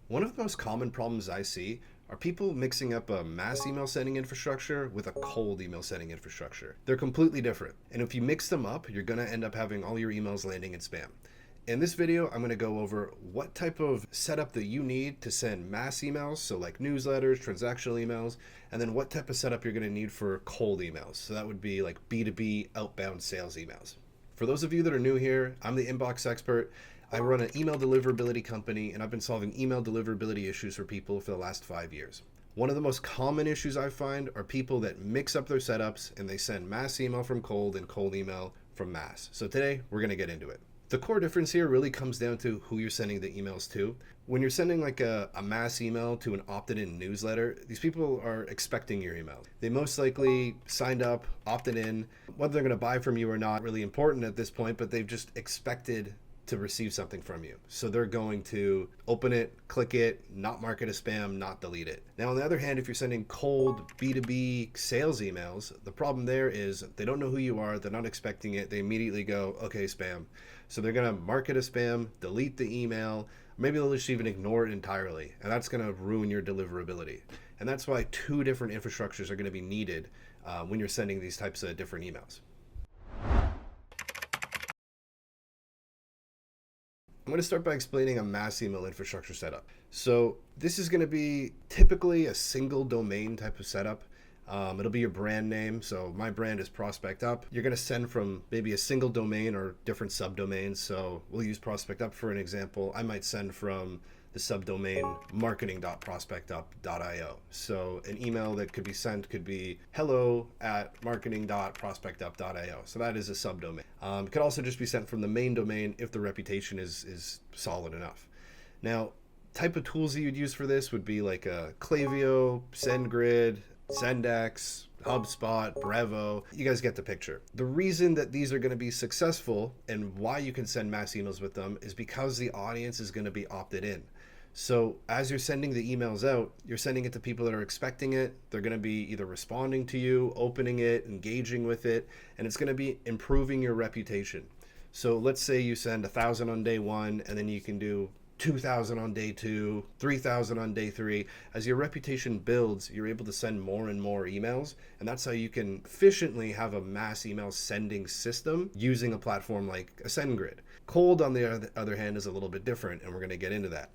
One of the most common problems I see are people mixing up a mass email sending infrastructure with a cold email sending infrastructure. They're completely different. And if you mix them up, you're going to end up having all your emails landing in spam. In this video, I'm going to go over what type of setup that you need to send mass emails, so like newsletters, transactional emails, and then what type of setup you're going to need for cold emails. So that would be like B2B outbound sales emails. For those of you that are new here, I'm the inbox expert. I run an email deliverability company, and I've been solving email deliverability issues for people for the last 5 years. One of the most common issues I find are people that mix up their setups and they send mass email from cold and cold email from mass. So today, we're going to get into it. The core difference here really comes down to who you're sending the emails to. When you're sending like a mass email to an opted-in newsletter, these people are expecting your email. They most likely signed up, opted in. Whether they're going to buy from you or not, really important at this point, but they've just expected to receive something from you. So they're going to open it, click it, not mark it as spam, not delete it. Now, on the other hand, if you're sending cold B2B sales emails, the problem there is they don't know who you are, they're not expecting it, they immediately go, okay, spam. So they're gonna mark it as spam, delete the email, maybe they'll just even ignore it entirely, and that's gonna ruin your deliverability. And that's why two different infrastructures are gonna be needed when you're sending these types of different emails. I'm going to start by explaining a mass email infrastructure setup. So this is going to be typically a single domain type of setup. It'll be your brand name. So my brand is Prospect Up. You're going to send from maybe a single domain or different subdomains. So we'll use Prospect Up for an example. I might send from the subdomain marketing.prospectup.io. So an email that could be sent could be hello@marketing.prospectup.io. So that is a subdomain. It could also just be sent from the main domain if the reputation is solid enough. Now, type of tools that you'd use for this would be like a Klaviyo, SendGrid, Zendex, HubSpot, Brevo. You guys get the picture. The reason that these are going to be successful and why you can send mass emails with them is because the audience is going to be opted in. So as you're sending the emails out, you're sending it to people that are expecting it. They're going to be either responding to you, opening it, engaging with it, and it's going to be improving your reputation. So let's say you send 1,000 on day one, and then you can do 2,000 on day two, 3,000 on day three. As your reputation builds, you're able to send more and more emails, and that's how you can efficiently have a mass email sending system using a platform like a SendGrid. Cold, on the other hand, is a little bit different, and we're going to get into that.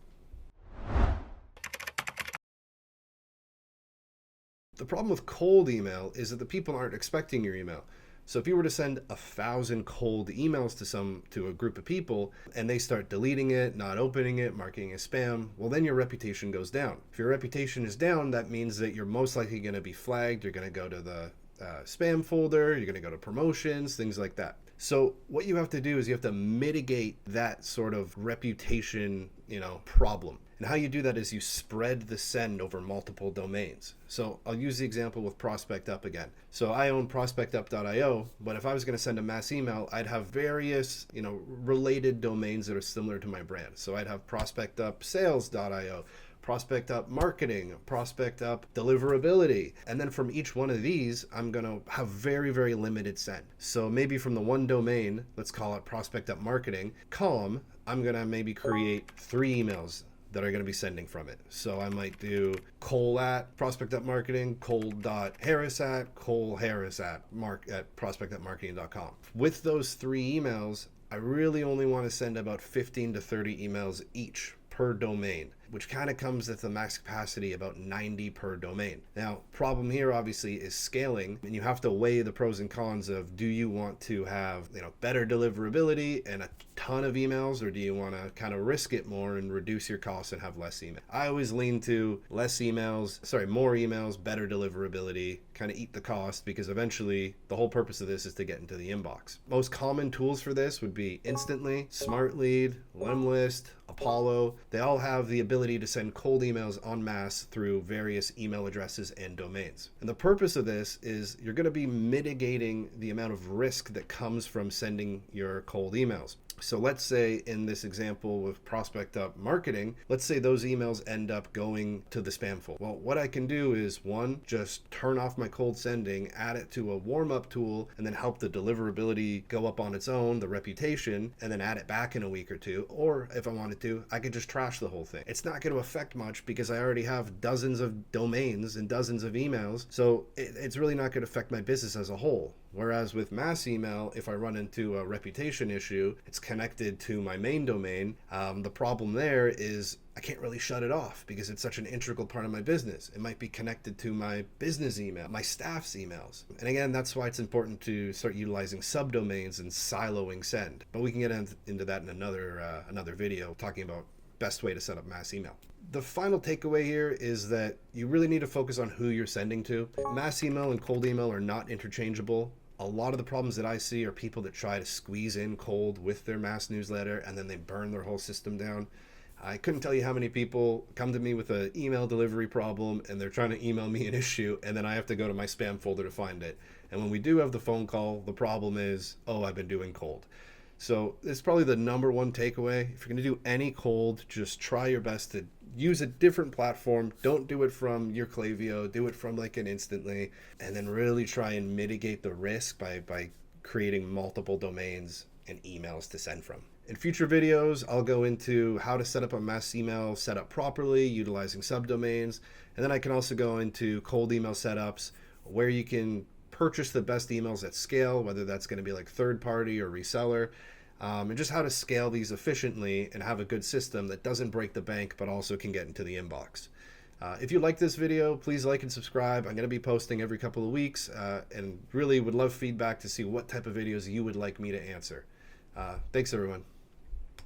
The problem with cold email is that the people aren't expecting your email. So if you were to send 1,000 cold emails to a group of people and they start deleting it, not opening it, marking it as spam, well, then your reputation goes down. If your reputation is down, that means that you're most likely going to be flagged. You're going to go to the spam folder, you're going to go to promotions, things like that. So what you have to do is you have to mitigate that sort of reputation, problem. And how you do that is you spread the send over multiple domains. So I'll use the example with Prospect Up again. So I own prospectup.io, but if I was going to send a mass email, I'd have various, related domains that are similar to my brand. So I'd have prospectupsales.io, Prospect Up Marketing, Prospect Up Deliverability. And then from each one of these, I'm going to have very, very limited send. So maybe from the one domain, let's call it Prospect Up Marketing, I'm going to maybe create 3 emails that are going to be sending from it. So I might do cole@prospect.marketing, cole.harris@, cole.harris@, prospect.marketing.com. With those 3 emails, I really only want to send about 15 to 30 emails each per domain, which kind of comes at the max capacity about 90 per domain. Now, problem here obviously is scaling, and you have to weigh the pros and cons of, do you want to have, better deliverability and a ton of emails, or do you want to kind of risk it more and reduce your costs and have less email? I always lean to more emails, better deliverability, kind of eat the cost, because eventually the whole purpose of this is to get into the inbox. Most common tools for this would be Instantly, SmartLead, Lemlist, Apollo. They all have the ability to send cold emails en masse through various email addresses and domains. And the purpose of this is you're going to be mitigating the amount of risk that comes from sending your cold emails. So let's say in this example with prospect up marketing, let's say those emails end up going to the spam folder. Well, what I can do is one, just turn off my cold sending, add it to a warm up tool, and then help the deliverability go up on its own, the reputation, and then add it back in a week or two. Or if I wanted to, I could just trash the whole thing. It's not going to affect much because I already have dozens of domains and dozens of emails. So it's really not going to affect my business as a whole. Whereas with mass email, if I run into a reputation issue, it's connected to my main domain. The problem there is I can't really shut it off because it's such an integral part of my business. It might be connected to my business email, my staff's emails. And again, that's why it's important to start utilizing subdomains and siloing send. But we can get into that in another video talking about best way to set up mass email. The final takeaway here is that you really need to focus on who you're sending to. Mass email and cold email are not interchangeable. A lot of the problems that I see are people that try to squeeze in cold with their mass newsletter and then they burn their whole system down. I couldn't tell you how many people come to me with an email delivery problem and they're trying to email me an issue and then I have to go to my spam folder to find it. And when we do have the phone call, the problem is, oh, I've been doing cold. So it's probably the number one takeaway. If you're going to do any cold, just try your best to use a different platform. Don't do it from your Klaviyo. Do it from like an Instantly. And then really try and mitigate the risk by creating multiple domains and emails to send from. In future videos, I'll go into how to set up a mass email setup properly, utilizing subdomains. And then I can also go into cold email setups where you can purchase the best emails at scale, whether that's going to be like third party or reseller, and just how to scale these efficiently and have a good system that doesn't break the bank but also can get into the inbox. If you like this video, please like and subscribe. I'm going to be posting every couple of weeks and really would love feedback to see what type of videos you would like me to answer. Thanks everyone.